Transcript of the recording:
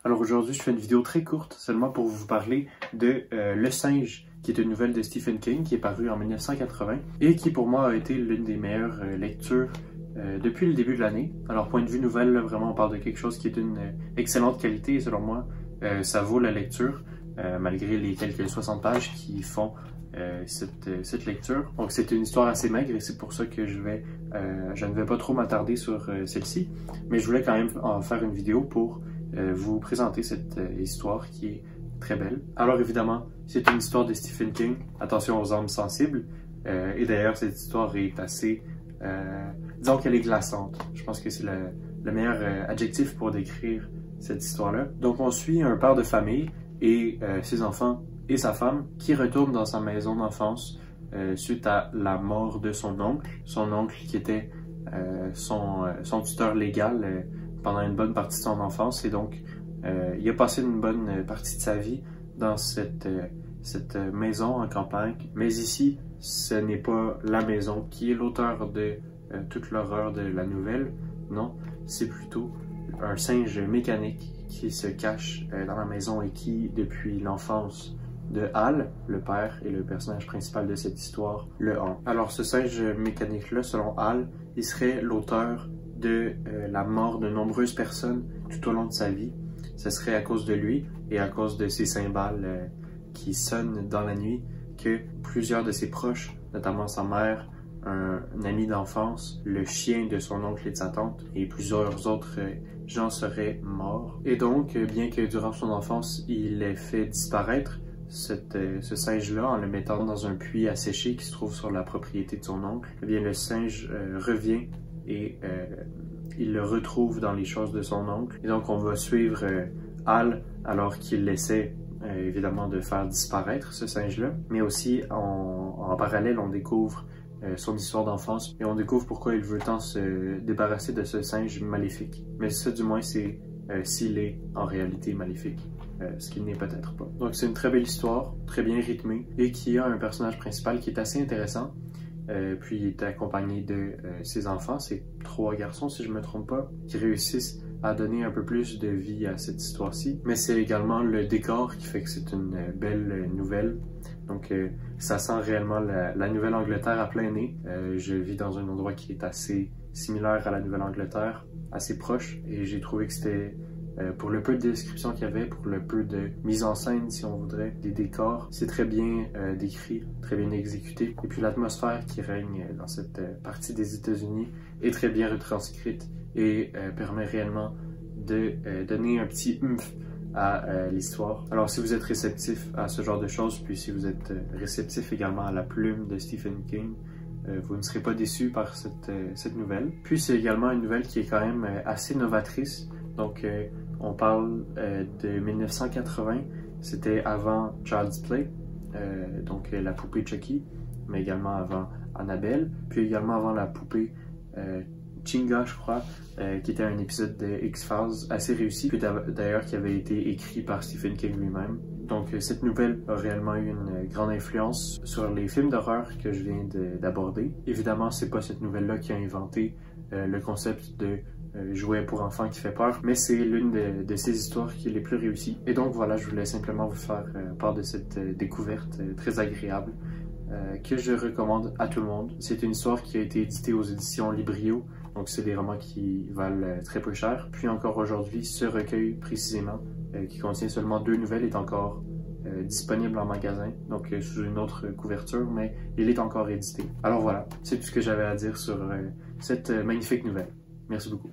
Alors aujourd'hui, je fais une vidéo très courte, seulement pour vous parler de Le Singe, qui est une nouvelle de Stephen King, qui est parue en 1980, et qui pour moi a été l'une des meilleures lectures depuis le début de l'année. Alors point de vue nouvelle, là, vraiment on parle de quelque chose qui est d'une excellente qualité, et selon moi, ça vaut la lecture, malgré les quelques 60 pages qui font cette lecture. Donc c'est une histoire assez maigre et c'est pour ça que je ne vais pas trop m'attarder sur celle-ci, mais je voulais quand même en faire une vidéo pour vous présenter cette histoire qui est très belle. Alors évidemment, c'est une histoire de Stephen King, attention aux âmes sensibles, et d'ailleurs cette histoire est assez, disons qu'elle est glaçante. Je pense que c'est le meilleur adjectif pour décrire cette histoire-là. Donc on suit un père de famille et ses enfants et sa femme qui retourne dans sa maison d'enfance suite à la mort de son oncle qui était son tuteur légal pendant une bonne partie de son enfance, et donc il a passé une bonne partie de sa vie dans cette maison en campagne. Mais ici, ce n'est pas la maison qui est l'auteur de toute l'horreur de la nouvelle, non, c'est plutôt un singe mécanique qui se cache dans la maison et qui, depuis l'enfance de Hal, le père et le personnage principal de cette histoire, le hante. Alors ce singe mécanique-là, selon Hal, il serait l'auteur de la mort de nombreuses personnes tout au long de sa vie. Ce serait à cause de lui et à cause de ses cymbales qui sonnent dans la nuit que plusieurs de ses proches, notamment sa mère, un ami d'enfance, le chien de son oncle et de sa tante et plusieurs autres gens seraient morts. Et donc, bien que durant son enfance, il ait fait disparaître ce singe-là en le mettant dans un puits asséché qui se trouve sur la propriété de son oncle, eh bien le singe revient et il le retrouve dans les choses de son oncle. Et donc on va suivre Hal alors qu'il essaie évidemment de faire disparaître ce singe-là, mais aussi en parallèle on découvre son histoire d'enfance et on découvre pourquoi il veut tant se débarrasser de ce singe maléfique. Mais ça du moins c'est s'il est en réalité maléfique. Ce qu'il n'est peut-être pas. Donc c'est une très belle histoire, très bien rythmée, et qui a un personnage principal qui est assez intéressant. Puis il est accompagné de ses enfants, c'est 3 garçons si je ne me trompe pas, qui réussissent à donner un peu plus de vie à cette histoire-ci. Mais c'est également le décor qui fait que c'est une belle nouvelle. Donc ça sent réellement la Nouvelle-Angleterre à plein nez. Je vis dans un endroit qui est assez similaire à la Nouvelle-Angleterre, assez proche, et j'ai trouvé que c'était pour le peu de description qu'il y avait, pour le peu de mise en scène, si on voudrait, des décors, c'est très bien décrit, très bien exécuté. Et puis l'atmosphère qui règne dans cette partie des États-Unis est très bien retranscrite et permet réellement de donner un petit oomph à l'histoire. Alors si vous êtes réceptif à ce genre de choses, puis si vous êtes réceptif également à la plume de Stephen King, vous ne serez pas déçu par cette nouvelle. Puis c'est également une nouvelle qui est quand même assez novatrice. Donc on parle de 1980, c'était avant Child's Play, donc la poupée Chucky, mais également avant Annabelle, puis également avant la poupée Chinga, je crois, qui était un épisode de X-Files assez réussi, puis d'ailleurs qui avait été écrit par Stephen King lui-même. Donc cette nouvelle a réellement eu une grande influence sur les films d'horreur que je viens d'aborder. Évidemment, c'est pas cette nouvelle-là qui a inventé le concept de jouet pour enfants qui fait peur, mais c'est l'une de ces histoires qui est les plus réussies. Et donc voilà, je voulais simplement vous faire part de cette découverte très agréable que je recommande à tout le monde. C'est une histoire qui a été éditée aux éditions Librio, donc c'est des romans qui valent très peu cher. Puis encore aujourd'hui, ce recueil précisément, qui contient seulement 2 nouvelles, est encore disponible en magasin, donc sous une autre couverture, mais il est encore édité. Alors voilà, c'est tout ce que j'avais à dire sur cette magnifique nouvelle. Merci beaucoup.